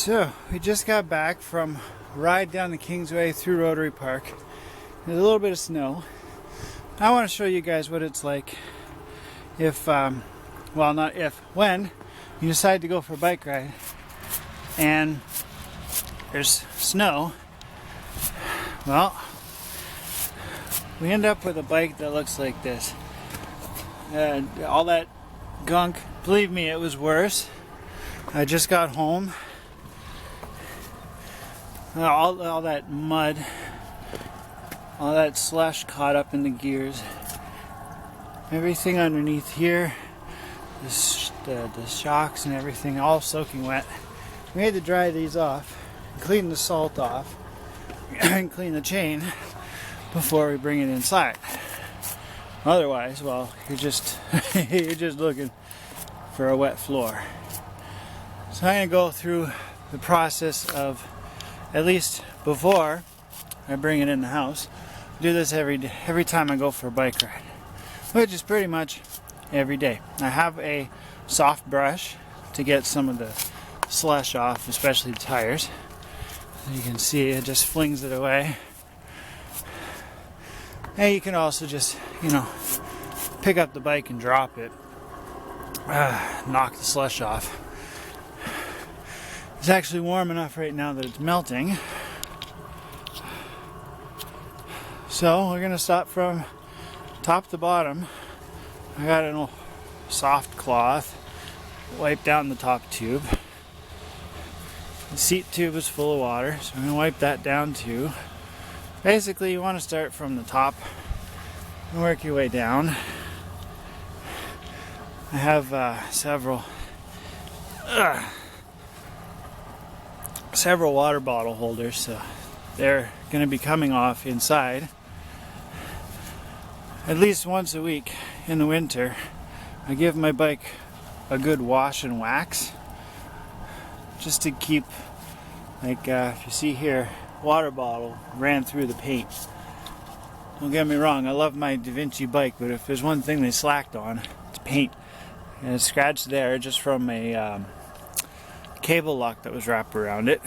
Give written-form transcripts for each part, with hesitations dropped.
So, we just got back from a ride down the Kingsway through Rotary Park. There's a little bit of snow. I want to show you guys what it's like if, well, not if, when you decide to go for a bike ride and there's snow. Well, we end up with a bike that looks like this. All that gunk, believe me, it was worse. I just got home. All that mud, all that slush caught up in the gears. Everything underneath here, the shocks and everything, all soaking wet. We had to dry these off, clean the salt off, and clean the chain before we bring it inside. Otherwise, well, you're just you're just looking for a wet floor. So I'm gonna go through the process of, at least before I bring it in the house, do this every time I go for a bike ride, which is pretty much every day. I have a soft brush to get some of the slush off, especially the tires. You can see it just flings it away. And you can also just, pick up the bike and drop it, knock the slush off. It's actually warm enough right now that it's melting. So we're gonna start from top to bottom. I got a soft cloth, wipe down the top tube. The seat tube is full of water, so I'm gonna wipe that down too. Basically, you want to start from the top and work your way down. I have several water bottle holders, so they're going to be coming off inside at least once a week in the winter. I give my bike a good wash and wax just to keep, like if you see here, water bottle ran through the paint. Don't get me wrong, I love my Da Vinci bike, but if there's one thing they slacked on, it's paint. And it's scratched there just from a cable lock that was wrapped around it.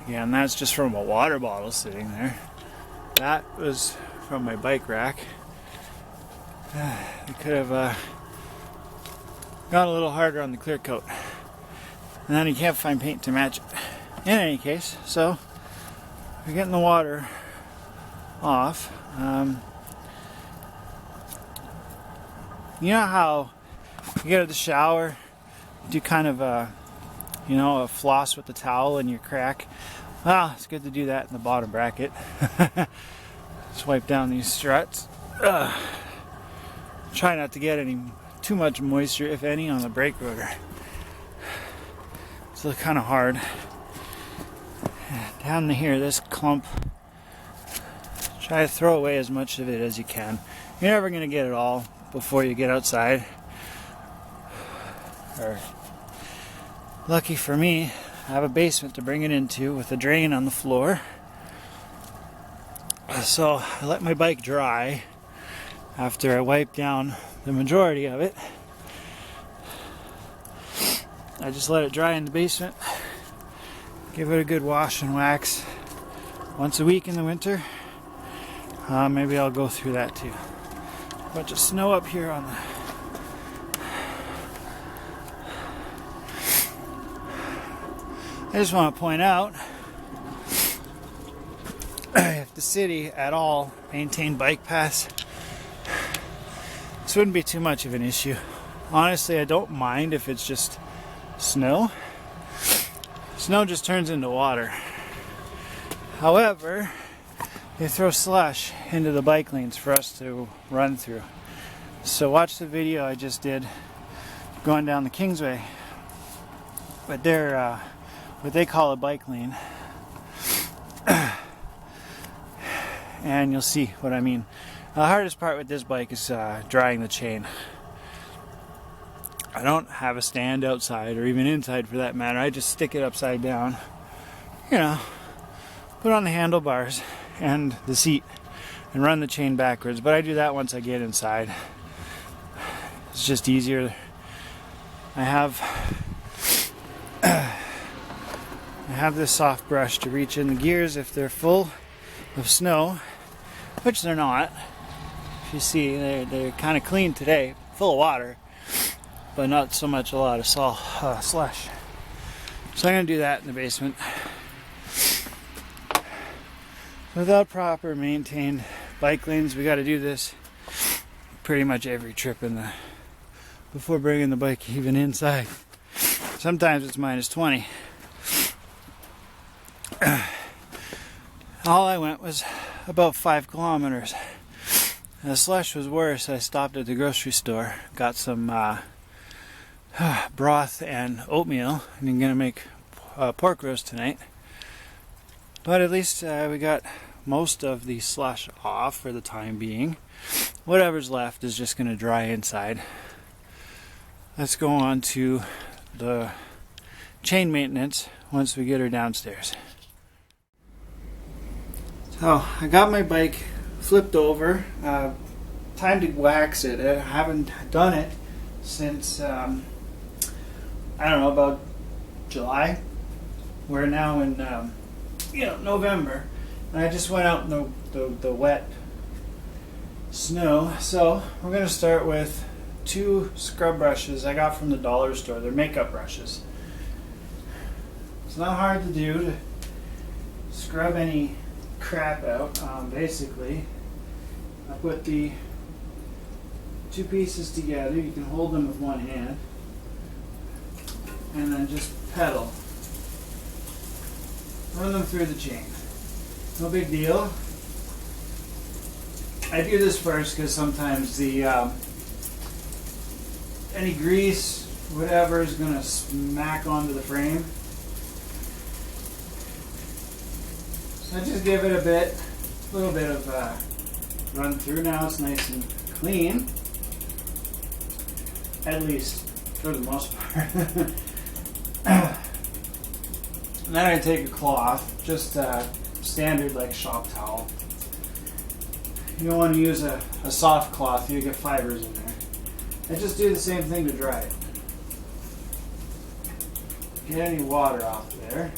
Yeah, and that's just from a water bottle sitting there. That was from my bike rack. I could have gone a little harder on the clear coat. And then you can't find paint to match it. In any case, so we're getting the water off. You know how you get out of the shower, do kind of a floss with the towel in your crack? Well, it's good to do that in the bottom bracket. Just wipe down these struts. Try not to get too much moisture, if any, on the brake rotor. It's kind of hard. Down to here, this clump, try to throw away as much of it as you can. You're never going to get it all before you get outside. Or, lucky for me, I have a basement to bring it into with a drain on the floor. So I let my bike dry after I wipe down the majority of it. I just let it dry in the basement. Give it a good wash and wax once a week in the winter. Maybe I'll go through that too. A bunch of snow up here on the... I just want to point out, if the city at all maintained bike paths, this wouldn't be too much of an issue. Honestly, I don't mind if it's just snow. Snow just turns into water. However, they throw slush into the bike lanes for us to run through. So watch the video I just did going down the Kingsway. But they're what they call a bike lane. And you'll see what I mean. The hardest part with this bike is drying the chain. I don't have a stand outside, or even inside for that matter. I just stick it upside down, put on the handlebars and the seat and run the chain backwards. But I do that once I get inside. It's just easier. I have I have this soft brush to reach in the gears if they're full of snow, which they're not. If you see, they're kind of clean today, full of water, but not so much a lot of slush. So I'm going to do that in the basement. Without proper maintained bike lanes, we got to do this pretty much every trip before bringing the bike even inside. Sometimes it's minus 20. All I went was about 5 kilometers. And the slush was worse. I stopped at the grocery store, got some broth and oatmeal, and I'm going to make pork roast tonight. But at least we got most of the slush off for the time being. Whatever's left is just going to dry inside. Let's go on to the chain maintenance once we get her downstairs. So I got my bike flipped over. Time to wax it. I haven't done it since I don't know, about July. We're now in November, and I just went out in the wet snow. So we're going to start with 2 scrub brushes I got from the dollar store. They're makeup brushes. It's not hard to do to scrub any crap out. Basically, I put the 2 pieces together. You can hold them with one hand, and then just pedal. Run them through the chain. No big deal. I do this first because sometimes the any grease, whatever, is going to smack onto the frame. So I just give it a little bit of run through. Now it's nice and clean, at least for the most part. And then I take a cloth, just standard like shop towel. You don't want to use a soft cloth, you get fibers in there. And just do the same thing to dry it. Get any water off there.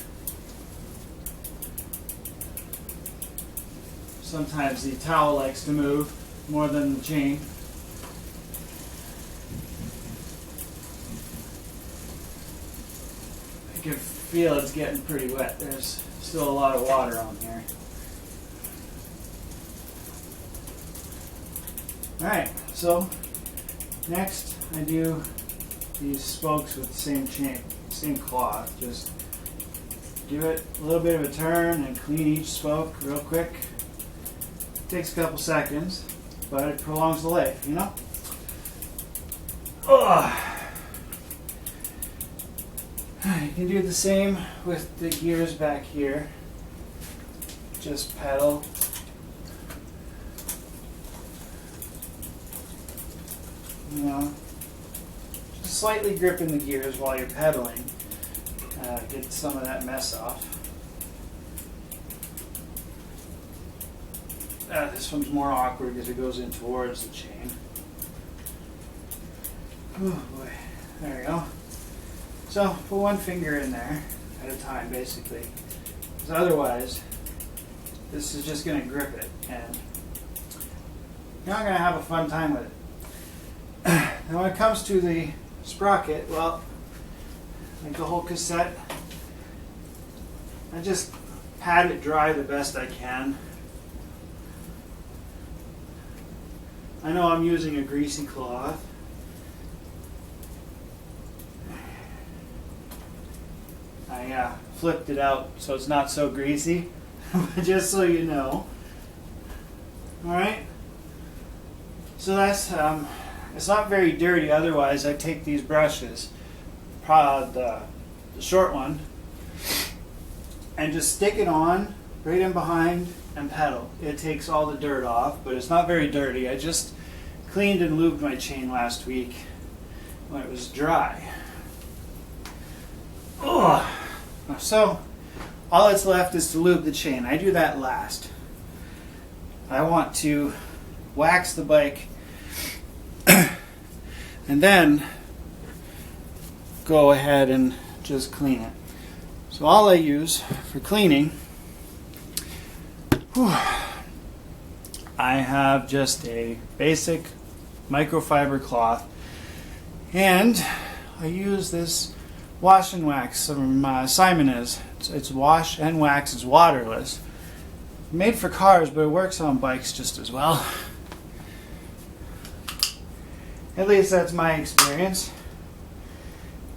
Sometimes the towel likes to move more than the chain. I can feel it's getting pretty wet. There's still a lot of water on here. Alright, so next I do these spokes with the same chain, same cloth. Just give it a little bit of a turn and clean each spoke real quick. Takes a couple seconds, but it prolongs the life, you know? Ugh. You can do the same with the gears back here. Just pedal. You know, just slightly gripping the gears while you're pedaling. Get some of that mess off. This one's more awkward because it goes in towards the chain. Oh boy, there we go. So put one finger in there at a time, basically, because otherwise this is just going to grip it, and you're not going to have a fun time with it. Now when it comes to the sprocket, well, like the whole cassette, I just pat it dry the best I can. I know I'm using a greasy cloth. I flipped it out so it's not so greasy, just so you know. Alright, so that's, it's not very dirty. Otherwise I take these brushes, the short one, and just stick it on right in behind and pedal. It takes all the dirt off, but it's not very dirty. I just cleaned and lubed my chain last week when it was dry. Ugh. So all that's left is to lube the chain. I do that last. I want to wax the bike and then go ahead and just clean it. So all I use for cleaning, I have just a basic microfiber cloth, and I use this wash and wax from Simon's. It's wash and wax. It's waterless. Made for cars, but it works on bikes just as well. At least that's my experience.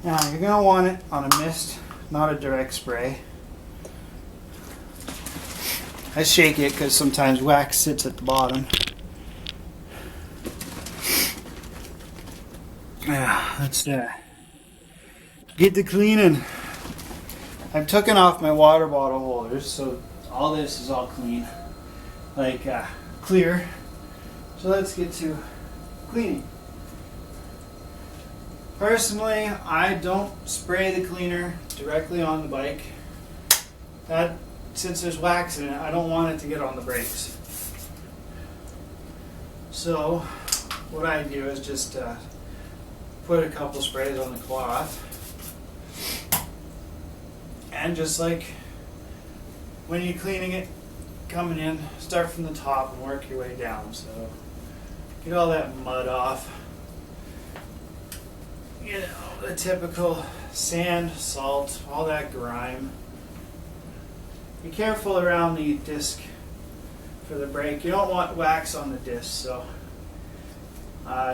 Now you're going to want it on a mist, not a direct spray. I shake it because sometimes wax sits at the bottom. Yeah, let's get to cleaning. I've taken off my water bottle holders, so all this is all clean, like clear. So let's get to cleaning. Personally, I don't spray the cleaner directly on the bike. Since there's wax in it, I don't want it to get on the brakes. So what I do is just put a couple sprays on the cloth, and just like when you're cleaning it, coming in, start from the top and work your way down. So get all that mud off. You know, the typical sand, salt, all that grime. Be careful around the disc for the brake. You don't want wax on the disc, so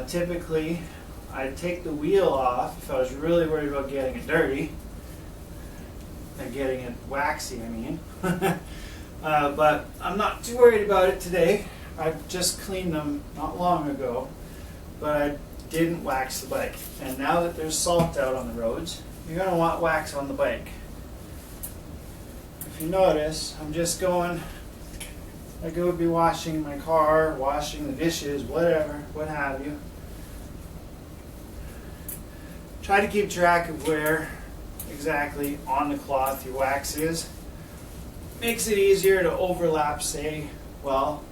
typically I'd take the wheel off if I was really worried about getting it dirty and getting it waxy, I mean. But I'm not too worried about it today. I just cleaned them not long ago, but I didn't wax the bike. And now that there's salt out on the roads, you're going to want wax on the bike. If you notice, I'm just going like I would be washing my car, washing the dishes, whatever, what have you. Try to keep track of where exactly on the cloth your wax is. Makes it easier to overlap, say, well,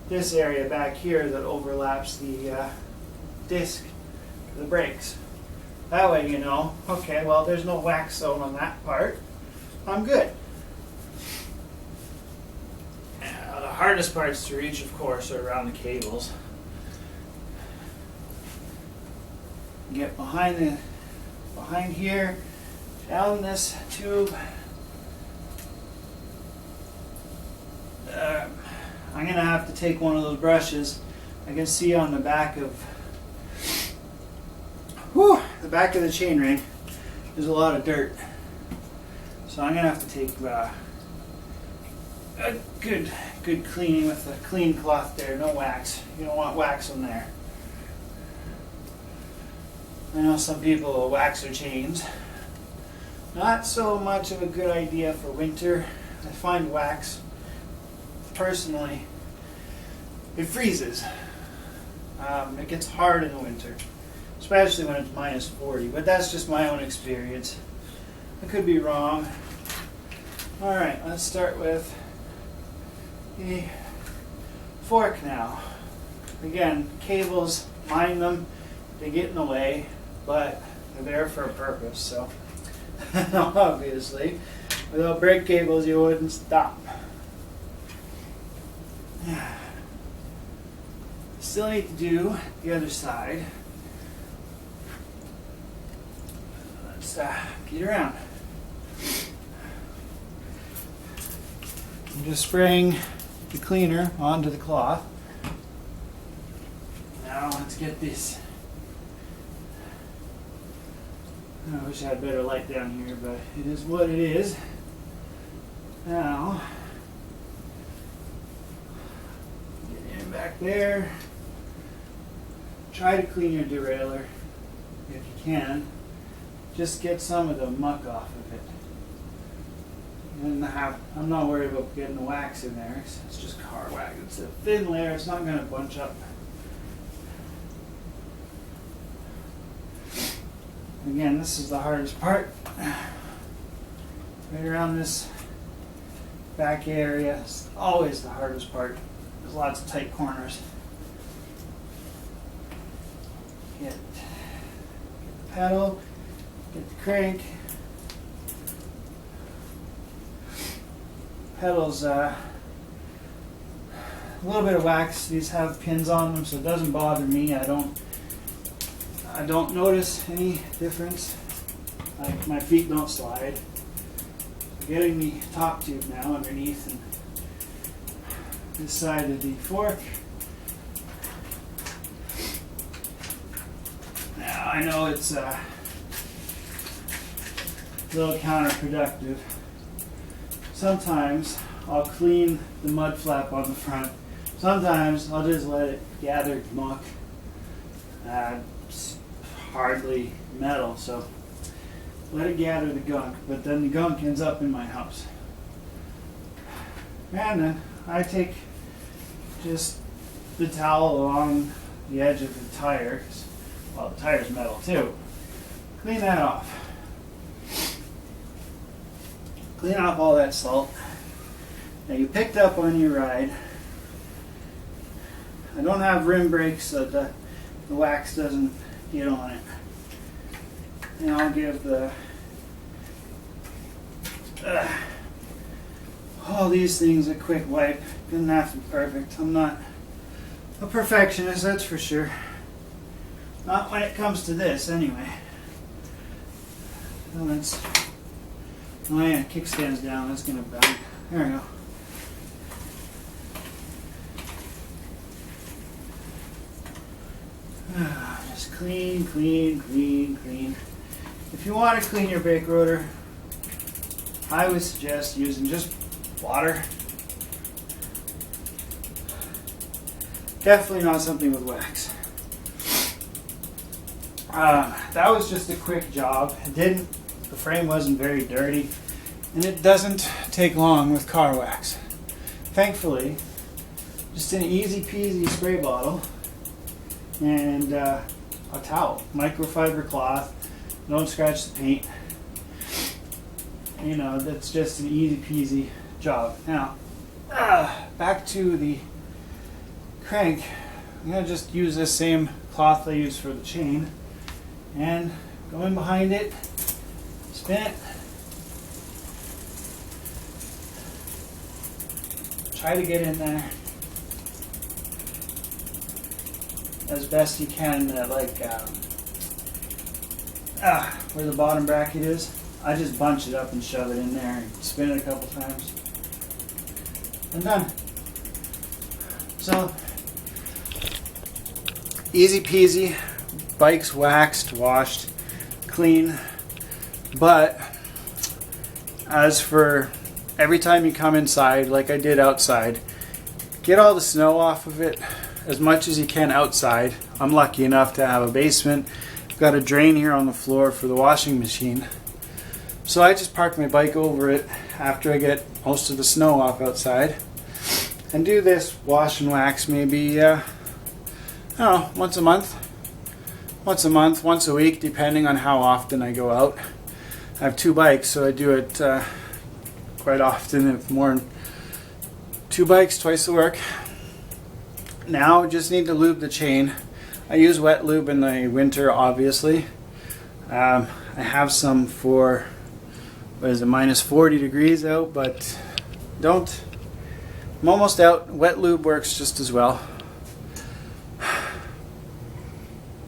this area back here that overlaps the disc for the brakes. That way you know, okay, well, there's no wax zone on that part. I'm good. The hardest parts to reach, of course, are around the cables. Get behind here, down this tube. I'm gonna have to take one of those brushes. I can see on the back of the chain ring, there's a lot of dirt. So I'm gonna have to take a good cleaning with a clean cloth there, no wax. You don't want wax on there. I know some people will wax their chains. Not so much of a good idea for winter. I find wax, personally, it freezes. It gets hard in the winter, especially when it's minus 40, but that's just my own experience. I could be wrong. Alright, let's start with the fork now. Again, cables, mind them, they get in the way, but they're there for a purpose, so obviously, without brake cables you wouldn't stop. Still need to do the other side. Let's get around. I'm just spraying the cleaner onto the cloth. Now let's get this. I wish I had better light down here, but it is what it is. Now, get in back there. Try to clean your derailleur if you can. Just get some of the muck off of it. And I'm not worried about getting the wax in there. It's just car wax. It's a thin layer. It's not going to bunch up. Again, this is the hardest part. Right around this back area is always the hardest part. There's lots of tight corners. Get the pedal, get the crank. pedals, a little bit of wax. These have pins on them, so it doesn't bother me. I don't notice any difference. Like, my feet don't slide. I'm getting the top tube now underneath and this side of the fork. Now I know it's a little counterproductive. Sometimes I'll clean the mud flap on the front. Sometimes I'll just let it gather muck. It's hardly metal, so let it gather the gunk, but then the gunk ends up in my house. And then I take just the towel along the edge of the tire, well, the tire's metal too. Clean that off. Clean off all that salt that you picked up on your ride. I don't have rim brakes so the wax doesn't get on it. And I'll give all these things a quick wipe. Doesn't have to be perfect. I'm not a perfectionist, that's for sure. Not when it comes to this, anyway. So let's. Oh yeah, kickstand's down. That's gonna bang. There we go. Just clean, clean, clean, clean. If you want to clean your brake rotor, I would suggest using just water. Definitely not something with wax. That was just a quick job. The frame wasn't very dirty, and it doesn't take long with car wax. Thankfully, just an easy peasy spray bottle and a towel, microfiber cloth. Don't scratch the paint. You know, that's just an easy peasy job. Now, back to the crank. I'm going to just use this same cloth I use for the chain and go in behind it, spin it, try to get in there as best you can, where the bottom bracket is. I just bunch it up and shove it in there and spin it a couple times. And done. So, easy peasy, bike's waxed, washed, clean. But as for every time you come inside, like I did outside, get all the snow off of it as much as you can outside. I'm lucky enough to have a basement. I've got a drain here on the floor for the washing machine. So I just park my bike over it after I get most of the snow off outside and do this wash and wax maybe, I don't know, once a month, once a week, depending on how often I go out. I have two bikes, so I do it quite often, if more than two bikes, twice the work. Now, just need to lube the chain. I use wet lube in the winter, obviously. I have some for, what is it, minus 40 degrees out, but I'm almost out. Wet lube works just as well.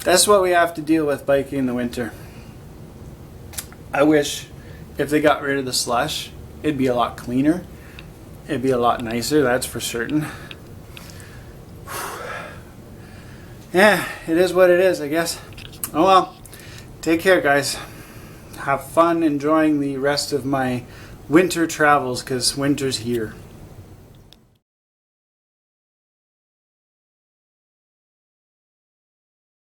That's what we have to deal with biking in the winter. I wish if they got rid of the slush, it'd be a lot cleaner. It'd be a lot nicer, that's for certain. Yeah, it is what it is, I guess. Oh well. Take care, guys. Have fun enjoying the rest of my winter travels, because winter's here.